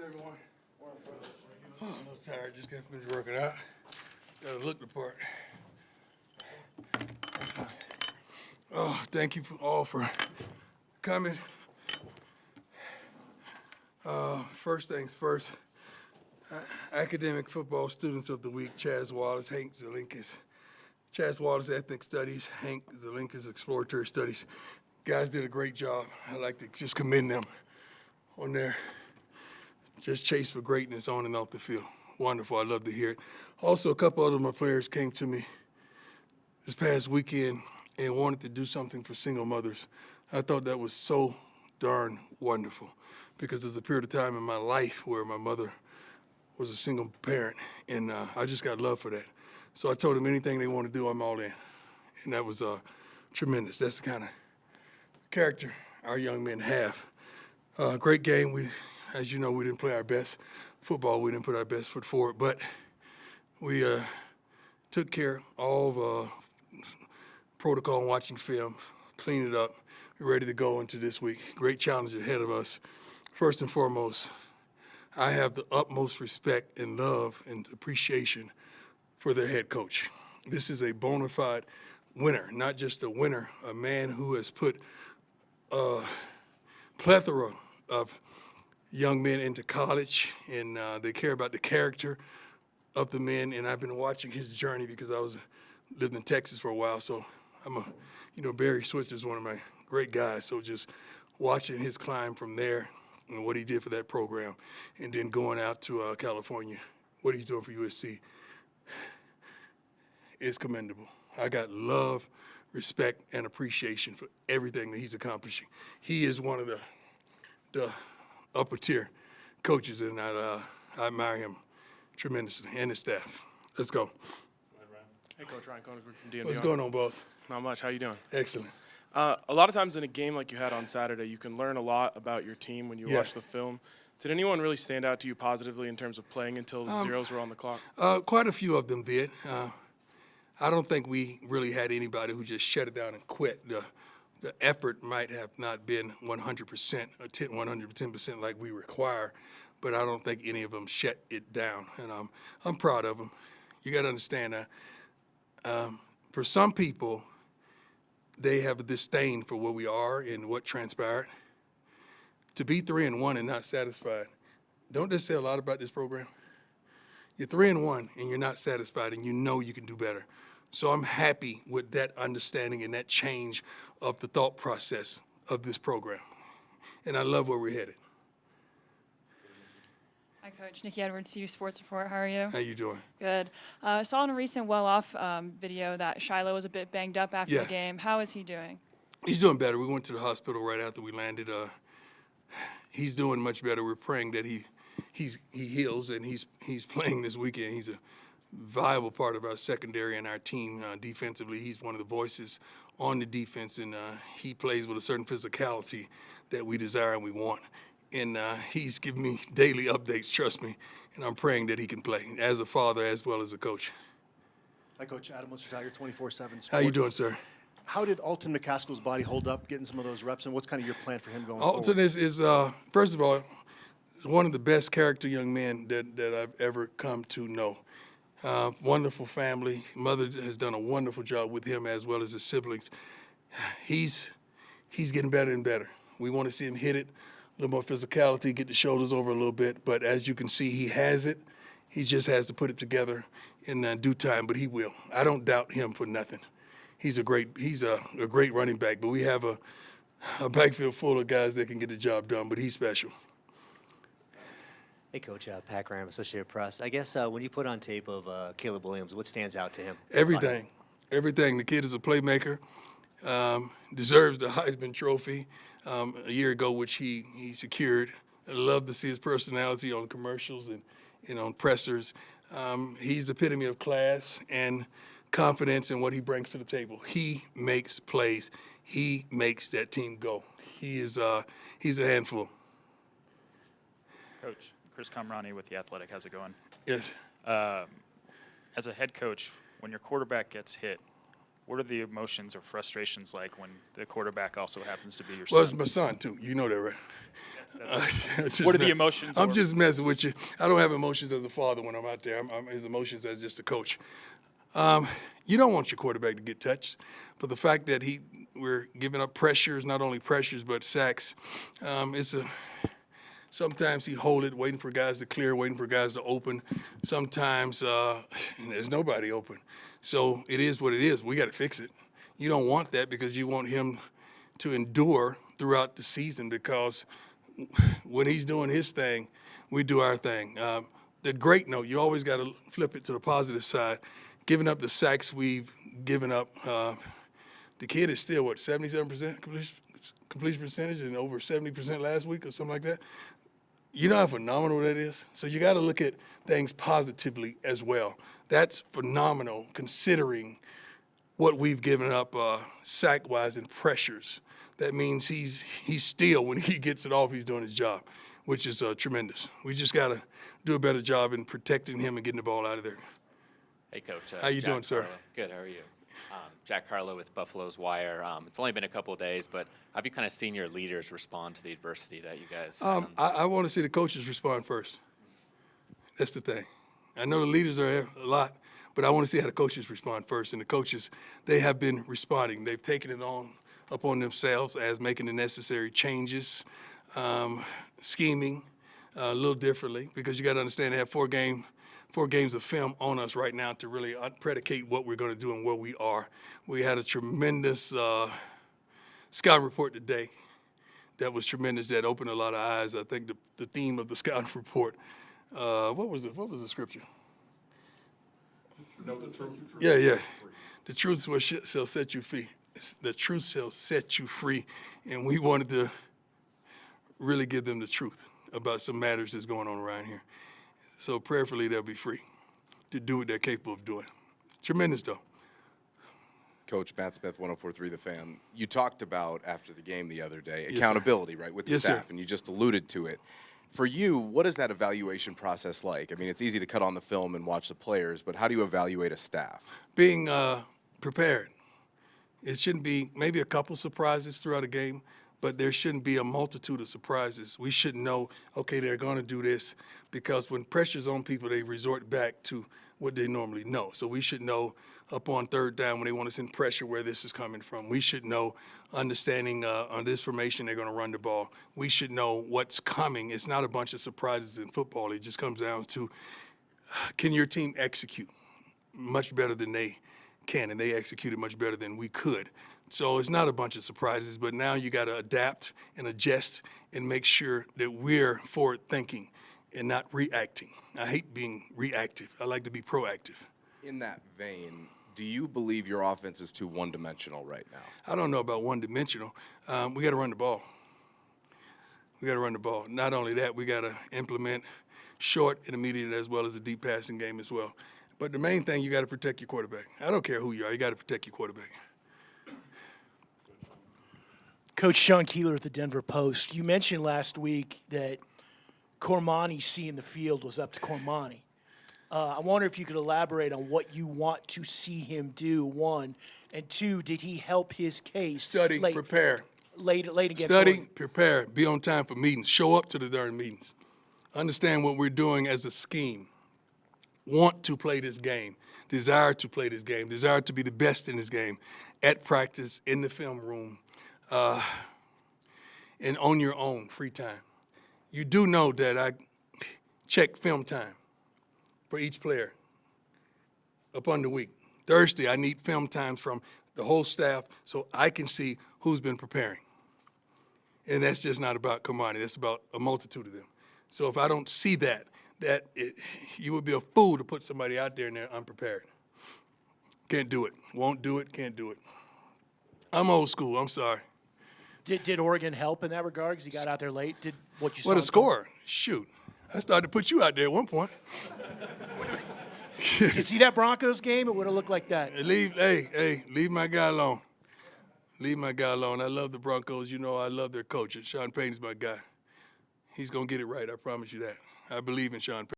Everyone. Oh, I'm a little tired. Just got finished working out. Gotta look the part. Oh, thank you all for coming. First things first. Academic Football Students of the Week: Chaz Wallace, Hank Zelinkas. Chaz Wallace, Ethnic Studies. Hank Zelinkas, Exploratory Studies. Guys did a great job. I'd like to just commend them on their just chase for greatness on and off the field. Wonderful. I love to hear it. Also, a couple other of my players came to me this past weekend and wanted to do something for single mothers. I thought that was so darn wonderful because there's a period of time in my life where my mother was a single parent, and I just got love for that. So I told them anything they want to do, I'm all in. And that was tremendous. That's the kind of character our young men have. Great game. As you know, we didn't play our best football. We didn't put our best foot forward, but we took care of all of protocol and watching film, cleaned it up. We're ready to go into this week. Great challenge ahead of us. First and foremost, I have the utmost respect and love and appreciation for their head coach. This is a bona fide winner, not just a winner, a man who has put a plethora of young men into college, and they care about the character of the men. And I've been watching his journey because I lived in Texas for a while, so Barry Switzer is one of my great guys. So just watching his climb from there and what he did for that program, and then going out to California, what he's doing for USC is commendable. I got love, respect, and appreciation for everything that he's accomplishing. He is one of the upper tier coaches, and I admire him tremendously, and his staff. Let's go. Hey, Coach Ryan Koenigsberg from Deion. What's going on, boss? Not much. How you doing? Excellent. A lot of times in a game like you had on Saturday, you can learn a lot about your team when you watch the film. Did anyone really stand out to you positively in terms of playing until the zeros were on the clock? Quite a few of them did. I don't think we really had anybody who just shut it down and quit. The effort might have not been 100% or 110% like we require, but I don't think any of them shut it down, and I'm proud of them. You got to understand that for some people, they have a disdain for where we are and what transpired. To be 3-1 and not satisfied, don't this say a lot about this program? You're 3-1 and you're not satisfied, and you know you can do better. So I'm happy with that understanding and that change of the thought process of this program. And I love where we're headed. Hi, Coach. Nikki Edwards, CU Sports Report. How are you? How you doing? Good. I saw in a recent well-off video that Shiloh was a bit banged up after the game. How is he doing? He's doing better. We went to the hospital right after we landed. He's doing much better. We're praying that he heals, and he's playing this weekend. He's a viable part of our secondary and our team defensively. He's one of the voices on the defense, and he plays with a certain physicality that we desire and we want. And he's giving me daily updates, trust me, and I'm praying that he can play as a father as well as a coach. Hi, Coach. Adam Lister-Tiger, 24/7 Sports. How you doing, sir? How did Alton McCaskill's body hold up, getting some of those reps, and what's kind of your plan for him going Alton forward? is first of all, one of the best character young men that I've ever come to know. Wonderful family. Mother has done a wonderful job with him as well as his siblings. He's getting better and better. We want to see him hit it, a little more physicality, get the shoulders over a little bit. But as you can see, he has it. He just has to put it together in due time, but he will. I don't doubt him for nothing. He's a great running back, but we have a backfield full of guys that can get the job done, but he's special. Hey, Coach, Pat Graham, Associated Press. I guess when you put on tape of Caleb Williams, what stands out to him? Everything. The kid is a playmaker, deserves the Heisman Trophy a year ago, which he secured. I love to see his personality on commercials and on pressers. He's the epitome of class and confidence in what he brings to the table. He makes plays. He makes that team go. He's a handful. Coach, Chris Kamrani with The Athletic. How's it going? Yes. As a head coach, when your quarterback gets hit, What are the emotions or frustrations like when the quarterback also happens to be your Well, it's son? my son, too. You know that, right? What are the emotions? I'm or- just messing with you. I don't have emotions as a father when I'm out there. I'm his emotions as just a coach. You don't want your quarterback to get touched, but the fact that we're giving up pressures, not only pressures but sacks, sometimes he hold it, waiting for guys to clear, waiting for guys to open. Sometimes there's nobody open. So it is what it is. We got to fix it. You don't want that because you want him to endure throughout the season, because when he's doing his thing, we do our thing. The great note, you always got to flip it to the positive side. Giving up the sacks we've given up, the kid is still, 77% completion percentage and over 70% last week or something like that? You know how phenomenal that is? So you got to look at things positively as well. That's phenomenal considering what we've given up sack-wise and pressures. That means he's still, when he gets it off, he's doing his job, which is tremendous. We just got to do a better job in protecting him and getting the ball out of there. Hey, Coach. How you Jack doing, sir? Harlow. Good. How are you? Jack Harlow with Buffalo's Wire. It's only been a couple of days, but have you kind of seen your leaders respond to the adversity that you guys? I want to see the coaches respond first. That's the thing. I know the leaders are there a lot, but I want to see how the coaches respond first. And the coaches, they have been responding. They've taken it upon themselves as making the necessary changes, scheming a little differently, because you got to understand they have four games of film on us right now to really predicate what we're going to do and where we are. We had a tremendous scouting report today that was tremendous, that opened a lot of eyes. I think the theme of the scouting report, what was the scripture? Know the truth. Yeah. The truth shall set you free. The truth shall set you free. And we wanted to really give them the truth about some matters that's going on around here. So prayerfully, they'll be free to do what they're capable of doing. Tremendous, though. Coach Matt Smith, 104.3 The Fan. You talked about, after the game the other day, Yes, accountability, right, with the Yes, staff, sir. and you just alluded to it. For you, what is that evaluation process like? I mean, it's easy to cut on the film and watch the players, but how do you evaluate a staff? Being prepared. It shouldn't be maybe a couple surprises throughout a game, but there shouldn't be a multitude of surprises. We should know, okay, they're going to do this, because when pressure's on people, they resort back to what they normally know. So we should know up on third down when they want to send pressure where this is coming from. We should know, understanding on this formation, they're going to run the ball. We should know what's coming. It's not a bunch of surprises in football. It just comes down to, can your team execute much better than they can, and they executed much better than we could. So it's not a bunch of surprises, but now you got to adapt and adjust and make sure that we're forward thinking and not reacting. I hate being reactive. I like to be proactive. In that vein, do you believe your offense is too one-dimensional right now? I don't know about one-dimensional. We got to run the ball. We got to run the ball. Not only that, we got to implement short, intermediate, as well as a deep passing game as well. But the main thing, you got to protect your quarterback. I don't care who you are. You got to protect your quarterback. Coach Sean Keeler at the Denver Post, you mentioned last week that Cormani's seeing the field was up to Cormani. I wonder if you could elaborate on what you want to see him do, one. And two, did he help his case? Study, prepare. Late against Study, Oregon? prepare, be on time for meetings. Show up to the darn meetings. Understand what we're doing as a scheme. Want to play this game. Desire to play this game. Desire to be the best in this game. At practice, in the film room, and on your own free time. You do know that I check film time for each player upon the week. Thursday, I need film times from the whole staff so I can see who's been preparing. And that's just not about Kamani. That's about a multitude of them. So if I don't see that, you would be a fool to put somebody out there and they're unprepared. Can't do it. Won't do it. Can't do it. I'm old school. I'm sorry. Did Oregon help in that regard because he got out there late? Did what you saw? What a score. Shoot. I started to put you out there at one point. You see that Broncos game? It would have looked like that. Leave my guy alone. Leave my guy alone. I love the Broncos. You know I love their coach. Sean Payton's my guy. He's going to get it right. I promise you that. I believe in Sean Payton.